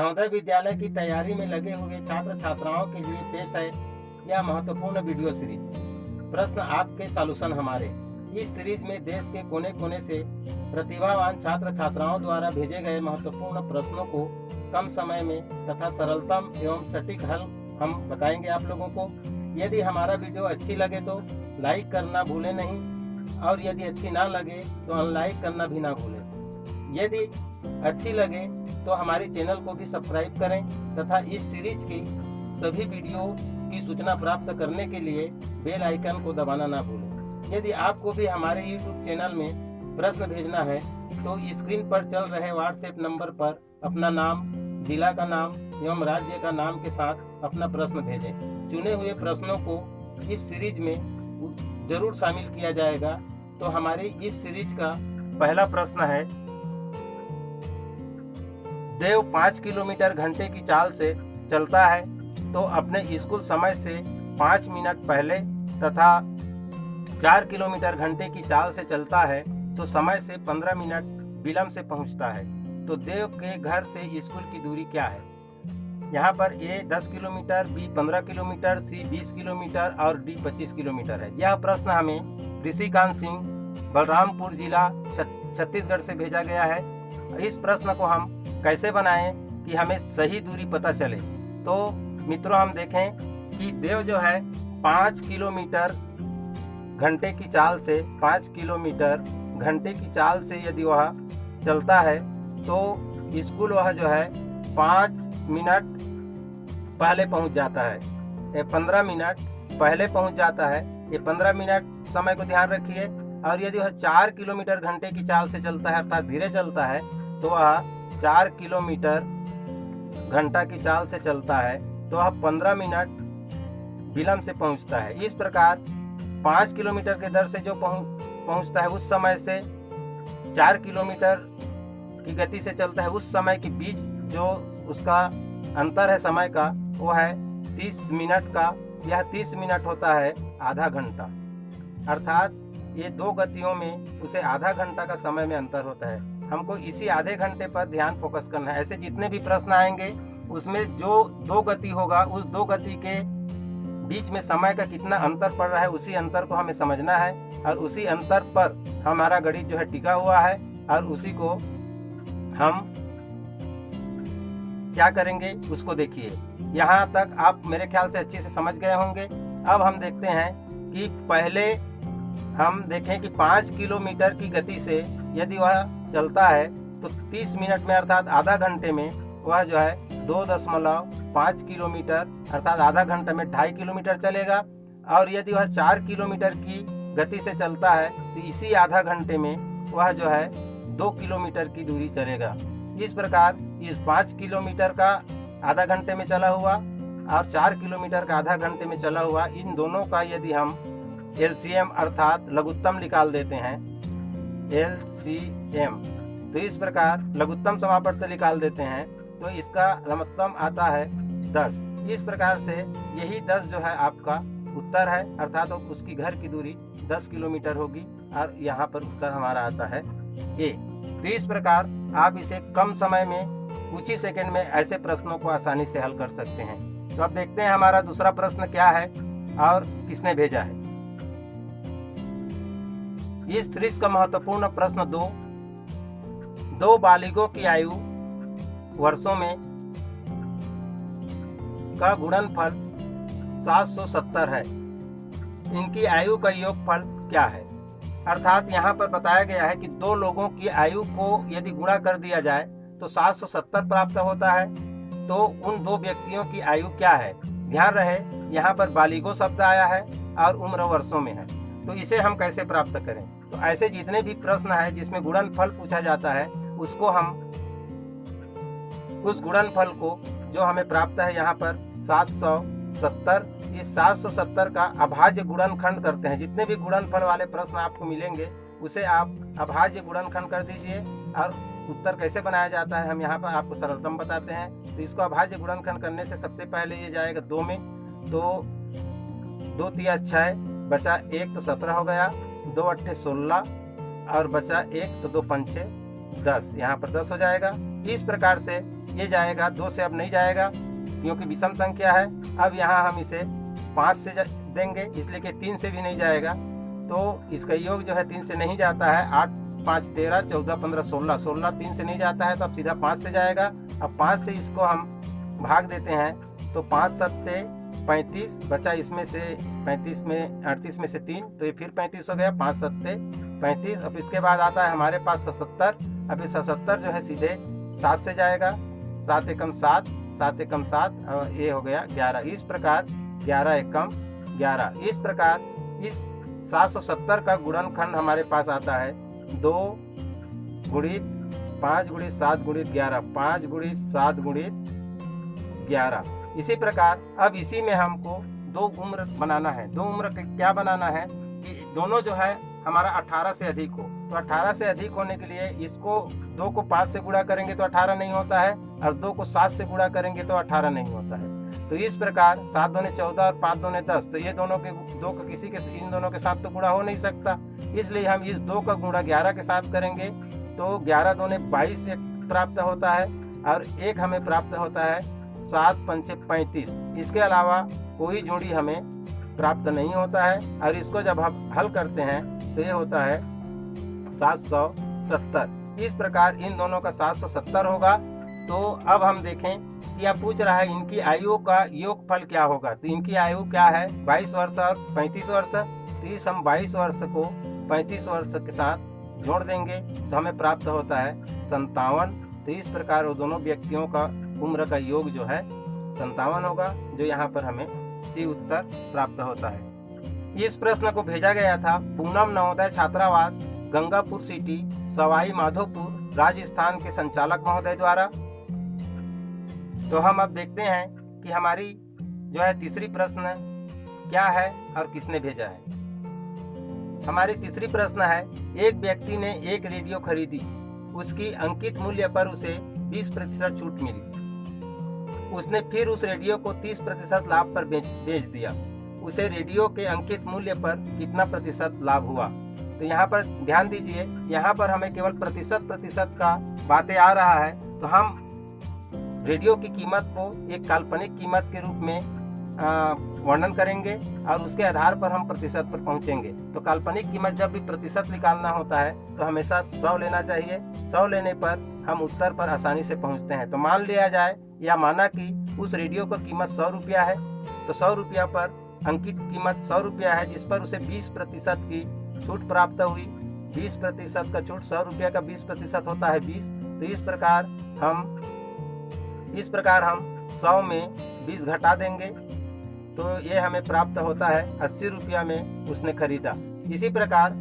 नवोदय विद्यालय की तैयारी में लगे हुए छात्र छात्राओं के लिए पेश है यह महत्वपूर्ण वीडियो सीरीज प्रश्न आपके सॉल्यूशन हमारे। इस सीरीज में देश के कोने कोने से प्रतिभावान छात्र छात्राओं द्वारा भेजे गए महत्वपूर्ण प्रश्नों को कम समय में तथा सरलतम एवं सटीक हल हम बताएंगे आप लोगों को। यदि हमारा वीडियो अच्छी लगे तो लाइक करना भूलें नहीं, और यदि अच्छी ना लगे तो अनलाइक करना भी ना भूलें। यदि अच्छी लगे तो हमारे चैनल को भी सब्सक्राइब करें तथा इस सीरीज की सभी वीडियो की सूचना प्राप्त करने के लिए बेल आइकन को दबाना ना भूलें। यदि आपको भी हमारे यूट्यूब चैनल में प्रश्न भेजना है तो स्क्रीन पर चल रहे व्हाट्सएप नंबर पर अपना नाम, जिला का नाम एवं राज्य का नाम के साथ अपना प्रश्न भेजें। चुने हुए प्रश्नों को इस सीरीज में जरूर शामिल किया जाएगा। तो हमारी इस सीरीज का पहला प्रश्न है, देव 5 किलोमीटर घंटे की चाल से चलता है तो अपने स्कूल समय से 5 मिनट पहले तथा 4 किलोमीटर घंटे की चाल से चलता है तो समय से 15 मिनट विलंब से पहुंचता है। तो देव के घर से स्कूल की दूरी क्या है? यहाँ पर ए 10 किलोमीटर, बी 15 किलोमीटर, सी 20 किलोमीटर और डी 25 किलोमीटर है। यह प्रश्न हमें ऋषिकांत सिंह, बलरामपुर जिला, छत्तीसगढ़ से भेजा गया है। इस प्रश्न को हम कैसे बनाएं कि हमें सही दूरी पता चले? तो मित्रों, हम देखें कि देव जो है 5 किलोमीटर घंटे की चाल से 5 किलोमीटर घंटे की चाल से यदि वह चलता है तो स्कूल वह जो है 5 मिनट पहले पहुंच जाता है। ये 15 मिनट पहले पहुंच जाता है। ये 15 मिनट समय को ध्यान रखिए। और यदि वह 4 किलोमीटर घंटे की चाल से चलता है अर्थात धीरे चलता है तो वह 4 किलोमीटर घंटा की चाल से चलता है तो वह 15 मिनट विलंब से पहुंचता है। इस प्रकार 5 किलोमीटर के दर से जो पहुंचता है उस समय से 4 किलोमीटर की गति से चलता है उस समय के बीच जो उसका अंतर है समय का वो है 30 मिनट का। यह 30 मिनट होता है आधा घंटा, अर्थात ये दो गतियों में उसे आधा घंटा का समय में अंतर होता है। हमको इसी आधे घंटे पर ध्यान फोकस करना है। ऐसे जितने भी प्रश्न आएंगे उसमें जो दो गति होगा उस दो गति के बीच में समय का कितना अंतर पड़ रहा है उसी अंतर को हमें समझना है, और उसी अंतर पर हमारा गणित जो है टिका हुआ है, और उसी को हम क्या करेंगे उसको देखिए। यहाँ तक आप मेरे ख्याल से अच्छे से समझ गए होंगे। अब हम देखते हैं कि पहले हम देखें कि 5 किलोमीटर की गति से यदि वह चलता है तो 30 मिनट में अर्थात आधा घंटे में वह जो है 2.5 किलोमीटर अर्थात आधा घंटे में 2.5 किलोमीटर चलेगा। और यदि वह 4 किलोमीटर की गति से चलता है तो इसी आधा घंटे में वह जो है 2 किलोमीटर की दूरी चलेगा। इस प्रकार इस 5 किलोमीटर का आधा घंटे में चला हुआ और 4 किलोमीटर का आधा घंटे में चला हुआ, इन दोनों का यदि हम LCM अर्थात लघुत्तम निकाल देते हैं, LCM, तो इस प्रकार लघुत्तम समापवर्त निकाल देते हैं तो इसका लघुत्तम आता है 10। इस प्रकार से यही 10 जो है आपका उत्तर है, अर्थात उसकी घर की दूरी 10 किलोमीटर होगी, और यहाँ पर उत्तर हमारा आता है ए। तो इस प्रकार आप इसे कम समय में कुछ ही सेकंड में ऐसे प्रश्नों को आसानी से हल कर सकते हैं। तो अब देखते हैं हमारा दूसरा प्रश्न क्या है और किसने भेजा है। इस सीरीज का महत्वपूर्ण प्रश्न दो बालिगों की आयु वर्षों में का गुणनफल 770 है। इनकी आयु का योगफल क्या है? अर्थात यहाँ पर बताया गया है कि दो लोगों की आयु को यदि गुणा कर दिया जाए तो 770 प्राप्त होता है। तो उन दो व्यक्तियों की आयु क्या है? ध्यान रहे यहाँ पर बालिगों शब्द आया है और उम्र वर्षों में है। तो इसे हम कैसे प्राप्त करें? तो ऐसे जितने भी प्रश्न है जिसमें गुणनफल पूछा जाता है उसको हम उस गुणनफल को जो हमें प्राप्त है यहाँ पर 770, इस 770 का अभाज्य गुणनखंड करते हैं। जितने भी गुणनफल वाले प्रश्न आपको मिलेंगे उसे आप अभाज्य गुणनखंड कर दीजिए। और उत्तर कैसे बनाया जाता है हम यहाँ पर आपको सरलतम बताते हैं। तो इसको अभाज्य गुणनखंड करने से सबसे पहले ये जाएगा 2 में, तो 2 तिया 6, बचा 1 तो 17 हो गया, 2 अट्ठे 16 और बचा 1 तो 2 पंचे 10, यहाँ पर 10 हो जाएगा। इस प्रकार से ये जाएगा, 2 से अब नहीं जाएगा क्योंकि विषम संख्या है। अब यहाँ हम इसे 5 से देंगे, इसलिए कि 3 से भी नहीं जाएगा, तो इसका योग जो है 3 से नहीं जाता है। 8 5 13 14 15 16, 16 3 से नहीं जाता है, तो अब सीधा 5 से जाएगा। अब 5 से इसको हम भाग देते हैं, तो 5 सत्ते 35 बचा, इसमें से 35 में 38 में से 3, तो ये फिर 35 हो गया। 5 सत्ते 35। अब इसके बाद आता है हमारे पास 77। अब ये 77 जो है सीधे 7 से जाएगा, 7 एकम 7, 7 एकम 7, और ये हो गया 11। इस प्रकार 11 एकम 11। इस प्रकार इस 770 का गुणनखंड हमारे पास आता है 2 गुणित 5 गुणित 7 गुणित 11, 5 गुणित 7 गुणित 11। इसी प्रकार अब इसी में हमको 2 उम्र बनाना है। 2 उम्र क्या बनाना है कि दोनों जो है हमारा 18 से अधिक हो। तो 18 से अधिक होने के लिए इसको 2 को 5 से गुणा करेंगे तो 18 नहीं होता है, और 2 को 7 से गुणा करेंगे तो 18 नहीं होता है। तो इस प्रकार 7 दूने 14 और 5 दूने 10, तो ये दोनों के 2 का किसी के इन दोनों के साथ तो गुणा हो नहीं सकता, इसलिए हम इस 2 का गुणा 11 के साथ करेंगे। तो 11 दूने 22 प्राप्त होता है, और एक हमें प्राप्त होता है 7 पंचे 35। इसके अलावा कोई जोड़ी हमें प्राप्त नहीं होता है, और इसको जब हम हल करते हैं तो ये होता है 770। इस प्रकार इन दोनों का 770 होगा। तो अब हम देखें कि यह पूछ रहा है इनकी आयु का योगफल क्या होगा। तो इनकी आयु क्या है, 22 वर्ष और 35 वर्ष। तो इस हम 22 वर्ष को 35 वर्ष के साथ जोड़ देंगे तो हमें प्राप्त होता है 57। तो इस प्रकार वो दोनों व्यक्तियों का उम्र का योग जो है 57 होगा, जो यहाँ पर हमें सी उत्तर प्राप्त होता है। इस प्रश्न को भेजा गया था पूनम नवोदय छात्रावास, गंगापुर सिटी, सवाई माधोपुर, राजस्थान के संचालक महोदय द्वारा। तो हम अब देखते हैं कि हमारी जो है तीसरी प्रश्न क्या है और किसने भेजा है। हमारी तीसरी प्रश्न है, एक व्यक्ति ने एक रेडियो खरीदी, उसकी अंकित मूल्य पर उसे 20% छूट मिली। उसने फिर उस रेडियो को 30% लाभ पर बेच दिया। उसे रेडियो के अंकित मूल्य पर कितना प्रतिशत लाभ हुआ। तो यहाँ पर ध्यान दीजिए, यहाँ पर हमें केवल प्रतिशत का बातें आ रहा है। तो हम रेडियो की कीमत को एक काल्पनिक कीमत के रूप में वर्णन करेंगे और उसके आधार पर हम प्रतिशत पर पहुंचेंगे। तो काल्पनिक कीमत जब भी प्रतिशत निकालना होता है तो हमेशा 100 लेना चाहिए। 100 लेने पर हम उत्तर पर आसानी से पहुंचते हैं। तो मान लिया जाए या माना कि उस रेडियो का कीमत 100 रुपया है, तो 100 रुपया पर अंकित कीमत 100 रुपया है, जिस पर उसे 20% की छूट प्राप्त हुई। 20% का छूट, 100 रुपया का 20% होता है 20। तो इस प्रकार हम 100 में 20 घटा देंगे, तो ये हमें प्राप्त होता है 80 रुपया में उसने खरीदा। इसी प्रकार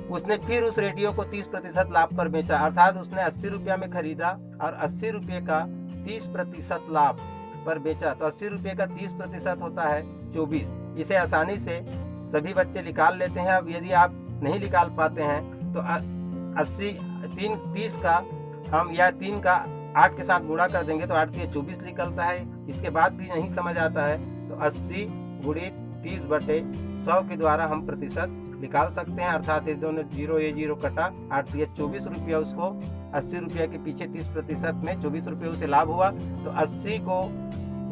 उसने फिर उस रेडियो को 30% लाभ पर बेचा, अर्थात उसने 80 रुपया में खरीदा और 80 रुपये का 30% लाभ पर बेचा। तो 80 रुपये का 30% होता है 24। इसे आसानी से सभी बच्चे निकाल लेते हैं। अब यदि आप नहीं निकाल पाते हैं तो 30 का हम या 3 का 8 के साथ गुणा कर देंगे तो 8 के 24 निकलता है। इसके बाद भी नहीं समझ आता है तो 80 गुणित 30/100 के द्वारा हम प्रतिशत निकाल सकते हैं। अर्थात ये दोनों 0 कटा, 8 या 24 रुपया, उसको 80 रुपया के पीछे 30% में 24 रुपये उसे लाभ हुआ। तो 80 को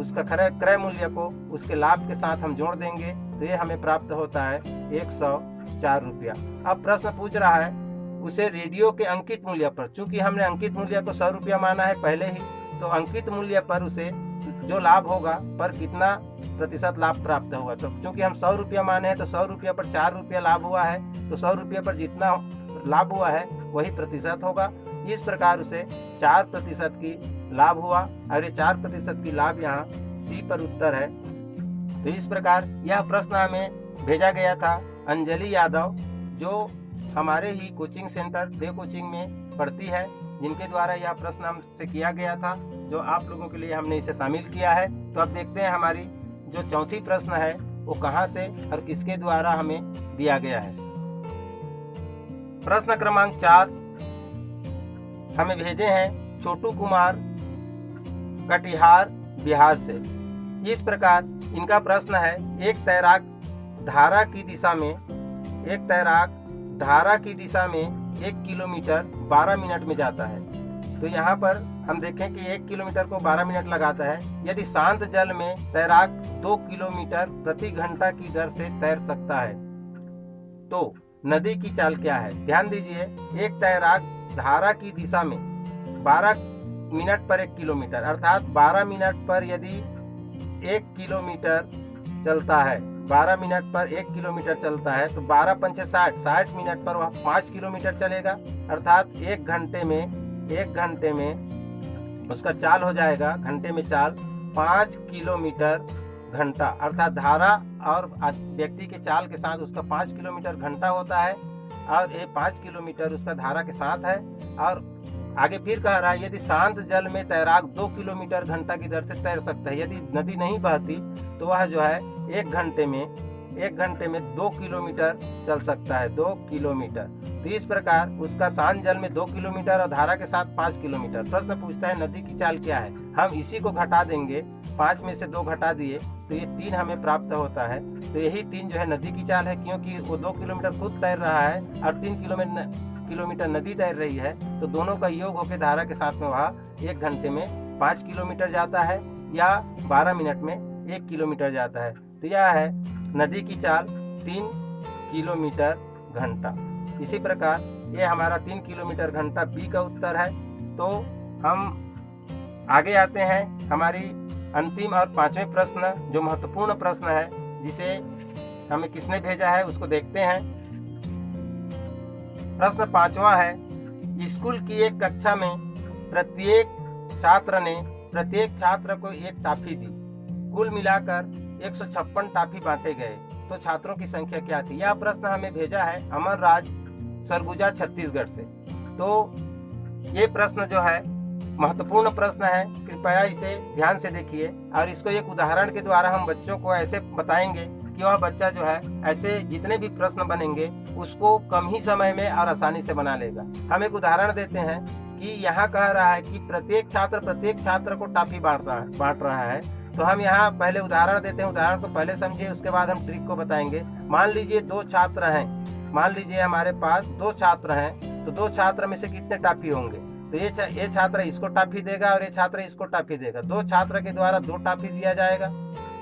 उसका क्रय मूल्य को उसके लाभ के साथ हम जोड़ देंगे तो ये हमें प्राप्त होता है 104 रुपया। अब प्रश्न पूछ रहा है उसे रेडियो के अंकित मूल्य पर, चूंकि हमने अंकित मूल्य को 100 रुपया माना है पहले ही, तो अंकित मूल्य पर उसे जो लाभ होगा पर कितना प्रतिशत लाभ प्राप्त हुआ। तो चूंकि हम 100 रुपया माने हैं तो 100 रुपया पर 4 रुपया लाभ हुआ है, तो 100 रुपया पर जितना लाभ हुआ है वही प्रतिशत होगा। इस प्रकार उसे 4% की लाभ हुआ और ये 4% की लाभ यहाँ सी पर उत्तर है। तो इस प्रकार यह प्रश्न हमें भेजा गया था अंजलि यादव, जो हमारे ही कोचिंग सेंटर डे कोचिंग में पढ़ती है, जिनके द्वारा यह प्रश्न हमसे किया गया था, जो आप लोगों के लिए हमने इसे शामिल किया है। तो अब देखते हैं हमारी जो चौथी प्रश्न है वो कहाँ से और किसके द्वारा हमें दिया गया है। प्रश्न क्रमांक 4 हमें भेजे हैं छोटू कुमार, कटिहार, बिहार से। इस प्रकार इनका प्रश्न है, एक तैराक धारा की दिशा में 1 किलोमीटर 12 मिनट में जाता है, तो यहाँ पर हम देखें कि 1 किलोमीटर को 12 मिनट लगाता है। यदि शांत जल में तैराक 2 किलोमीटर प्रति घंटा की दर से तैर सकता है तो नदी की चाल क्या है? ध्यान दीजिए, एक तैराक धारा की दिशा में 12 मिनट पर 1 किलोमीटर अर्थात 12 मिनट पर यदि 1 किलोमीटर चलता है, 12 मिनट पर 1 किलोमीटर चलता है तो 12 पंचे 60, 60 मिनट पर वह 5 किलोमीटर चलेगा अर्थात 1 घंटे में उसका चाल हो जाएगा, घंटे में चाल 5 किलोमीटर घंटा अर्थात धारा और व्यक्ति के चाल के साथ उसका 5 किलोमीटर घंटा होता है और ये 5 किलोमीटर उसका धारा के साथ है। और आगे फिर कह रहा है यदि शांत जल में तैराक 2 किलोमीटर घंटा की दर से तैर सकता है, यदि नदी नहीं बहती तो वह जो है 1 घंटे में 2 किलोमीटर चल सकता है, 2 किलोमीटर। तो इस प्रकार उसका शांत जल में 2 किलोमीटर और धारा के साथ 5 किलोमीटर। प्रश्न पूछता है नदी की चाल क्या है? हम इसी को घटा देंगे, 5 में से 2 घटा दिए तो ये 3 हमें प्राप्त होता है। तो यही 3 जो है नदी की चाल है, क्योंकि वो 2 किलोमीटर खुद तैर रहा है और 3 किलोमीटर नदी तैर रही है, तो दोनों का योग होकर धारा के साथ में वह 1 घंटे में 5 किलोमीटर जाता है या 12 मिनट में 1 किलोमीटर जाता है। तो यह है नदी की चाल 3 किलोमीटर घंटा। इसी प्रकार ये हमारा 3 किलोमीटर घंटा बी का उत्तर है। तो हम आगे आते हैं हमारी अंतिम और 5वें प्रश्न, जो महत्वपूर्ण प्रश्न है, जिसे हमें किसने भेजा है उसको देखते हैं। प्रश्न 5वां है, स्कूल की एक कक्षा में प्रत्येक छात्र को एक टॉफी दी। कुल मिलाकर 156 टॉफी बांटे गए तो छात्रों की संख्या क्या थी? यह प्रश्न हमें भेजा है अमर राज सरगुजा छत्तीसगढ़ से। तो ये प्रश्न जो है महत्वपूर्ण प्रश्न है, कृपया इसे ध्यान से देखिए और इसको एक उदाहरण के द्वारा हम बच्चों को ऐसे बताएंगे कि वह बच्चा जो है ऐसे जितने भी प्रश्न बनेंगे उसको कम ही समय में और आसानी से बना लेगा। हम एक उदाहरण देते हैं कि यहाँ कह रहा है कि प्रत्येक छात्र को टॉफी बांट रहा है। तो हम यहाँ पहले उदाहरण देते हैं, उदाहरण को पहले समझिए, उसके बाद हम ट्रिक को बताएंगे। मान लीजिए 2 छात्र हैं, मान लीजिए हमारे पास 2 छात्र हैं, तो 2 छात्र में से कितने टॉफी होंगे? तो ये छात्र इसको टॉफी देगा और ये छात्र इसको टॉफी देगा। 2 छात्र के द्वारा 2 टॉफी दिया जाएगा।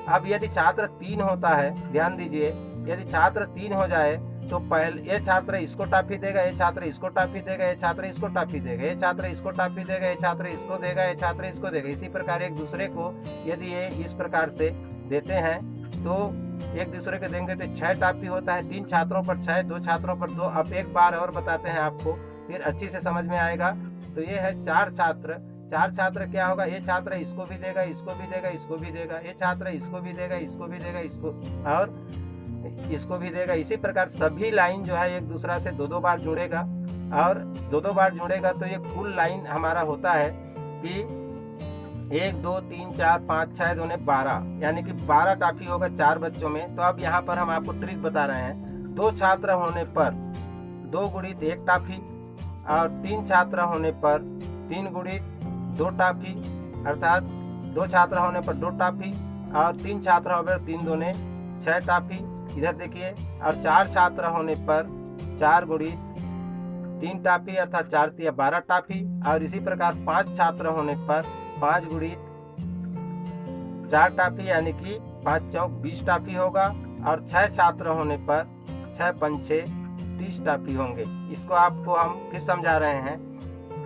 अब यदि छात्र 3 होता है, ध्यान दीजिए, यदि छात्र 3 हो जाए तो पहले ये छात्र इसको टॉफी देगा, ये छात्र इसको टॉफी देगा, ये छात्र इसको टॉफी देगा, ये छात्र इसको टॉफी देगा, ये छात्र इसको देगा, ये छात्र इसको देगा। इसी प्रकार एक दूसरे को यदि ये इस प्रकार से देते हैं तो एक दूसरे को देंगे तो 6 टॉफी होता है। 3 छात्रों पर 6, 2 छात्रों पर 2। अब एक बार और बताते हैं आपको, फिर अच्छी से समझ में आएगा। तो ये है 4 छात्र क्या होगा? ये छात्र इसको भी देगा, इसको भी देगा, इसको भी देगा, ये छात्र इसको भी देगा, इसको भी देगा, इसको और इसको भी देगा। इसी प्रकार सभी लाइन जो है एक दूसरा से 2-2 बार जुड़ेगा और 2-2 बार जुड़ेगा तो ये कुल लाइन हमारा होता है कि 1 2 3 4 5 6 2 12, यानी कि 12 टॉफी होगा 4 बच्चों में। तो अब यहाँ पर हम आपको ट्रिक बता रहे हैं। 2 छात्र होने पर 2 गुणित 1 टॉफी और 3 छात्र होने पर 3 गुणित 2 टॉफी, अर्थात 2 छात्र होने पर 2 टॉफी और 3 छात्र होने पर 3 दूने 6 टॉफी। इधर देखिए, और 4 छात्र होने पर 4 गुणित 3 टॉफी अर्थात 4 तिया 12 टॉफी। और इसी प्रकार 5 छात्र होने पर 5 गुणित 4 टॉफी, यानी कि 5 चौक 20 टॉफी होगा। और 6 छात्र होने पर 6 पंचे 30 टॉफी होंगे। इसको आपको हम फिर समझा रहे हैं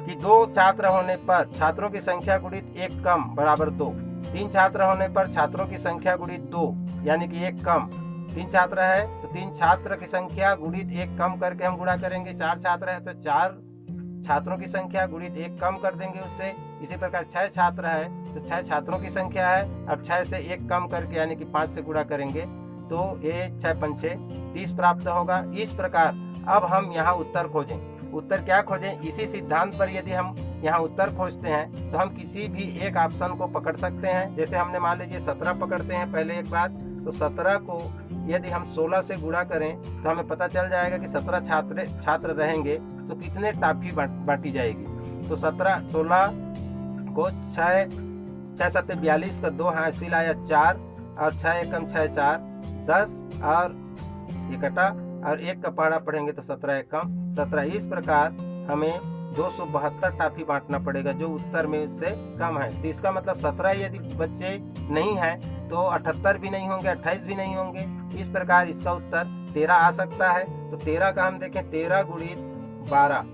कि 2 छात्र होने पर छात्रों की संख्या गुणित 1 कम बराबर 2। 3 छात्र होने पर छात्रों की संख्या गुणित 2, यानी कि 1 कम। 3 छात्र है तो 3 छात्र की संख्या गुणित 1 कम करके हम गुणा करेंगे। 4 छात्र है तो 4 छात्रों की संख्या गुणित 1 कम कर देंगे उससे। इसी प्रकार 6 छात्र है तो 6 छात्रों की संख्या है, अब 6 से 1 कम करके यानी कि 5 से गुणा करेंगे तो ये 6 पंचे 30 प्राप्त होगा। इस प्रकार अब हम यहाँ उत्तर खोजें। उत्तर क्या खोजें? इसी सिद्धांत पर यदि हम यहाँ उत्तर खोजते हैं तो हम किसी भी एक ऑप्शन को पकड़ सकते हैं। जैसे हमने मान लीजिए 17 पकड़ते हैं पहले एक बात, तो 17 को यदि हम 16 से गुणा करें तो हमें पता चल जाएगा कि 17 छात्र रहेंगे तो कितने टॉफी बांटी जाएगी। तो 16 को 6 7 42 का 2 हासिल आया 4 और 6 एकम 6 4 10 और ये कटा और 1 का पहाड़ा पढ़ेंगे तो 17 एकम 17। इस प्रकार हमें 272 टाफी बांटना पड़ेगा, जो उत्तर में से कम है। तो इसका मतलब 17 यदि बच्चे नहीं हैं तो 78 भी नहीं होंगे, 28 भी नहीं होंगे। इस प्रकार इसका उत्तर 13 आ सकता है। तो 13 का हम देखें, 13 गुणित 12,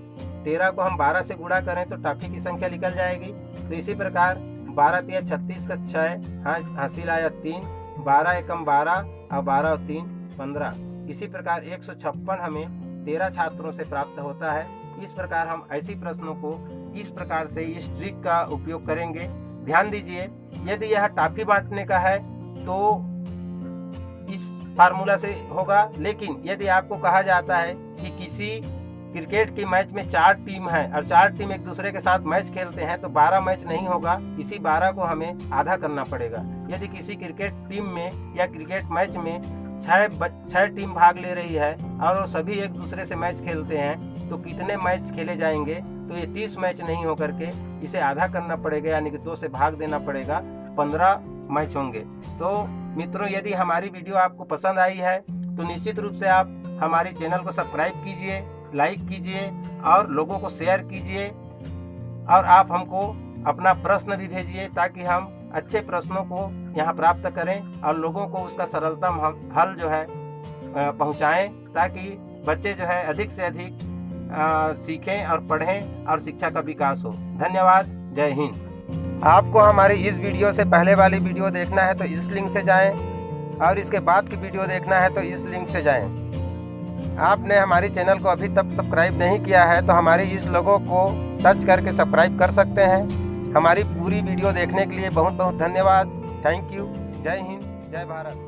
13 को हम 12 से गुणा करें तो टाफी की संख्या निकल जाएगी। तो इसी प्रकार 12 तिया 36 का 6, हाँ हासिल आया 3, 12 एकम 12 और 12 और 3 15। इसी प्रकार 156 हमें 13 छात्रों से प्राप्त होता है। इस प्रकार हम ऐसी प्रश्नों को इस प्रकार से इस ट्रिक का उपयोग करेंगे। ध्यान दीजिए, यदि यह टाफी बांटने का है तो इस फार्मूला से होगा, लेकिन यदि आपको कहा जाता है कि किसी क्रिकेट की मैच में 4 टीम है और 4 टीम एक दूसरे के साथ मैच खेलते हैं तो 12 मैच नहीं होगा, इसी 12 को हमें आधा करना पड़ेगा। यदि किसी क्रिकेट टीम में या क्रिकेट मैच में 6 टीम भाग ले रही है और वो सभी एक दूसरे से मैच खेलते हैं तो कितने मैच खेले जाएंगे, तो ये 30 मैच नहीं हो करके इसे आधा करना पड़ेगा, यानी कि 2 से भाग देना पड़ेगा, 15 मैच होंगे। तो मित्रों, यदि हमारी वीडियो आपको पसंद आई है तो निश्चित रूप से आप हमारे चैनल को सब्सक्राइब कीजिए, लाइक कीजिए और लोगों को शेयर कीजिए, और आप हमको अपना प्रश्न भी भेजिए ताकि हम अच्छे प्रश्नों को यहाँ प्राप्त करें और लोगों को उसका सरलतम हल जो है पहुँचाएं, ताकि बच्चे जो है अधिक से अधिक सीखें और पढ़ें और शिक्षा का विकास हो। धन्यवाद। जय हिंद। आपको हमारी इस वीडियो से पहले वाली वीडियो देखना है तो इस लिंक से जाएं, और इसके बाद की वीडियो देखना है तो इस लिंक से जाएं। आपने हमारे चैनल को अभी तक सब्सक्राइब नहीं किया है तो हमारी इस लोगो को टच करके सब्सक्राइब कर सकते हैं। हमारी पूरी वीडियो देखने के लिए बहुत बहुत धन्यवाद। Thank you. जय हिंद, जय भारत।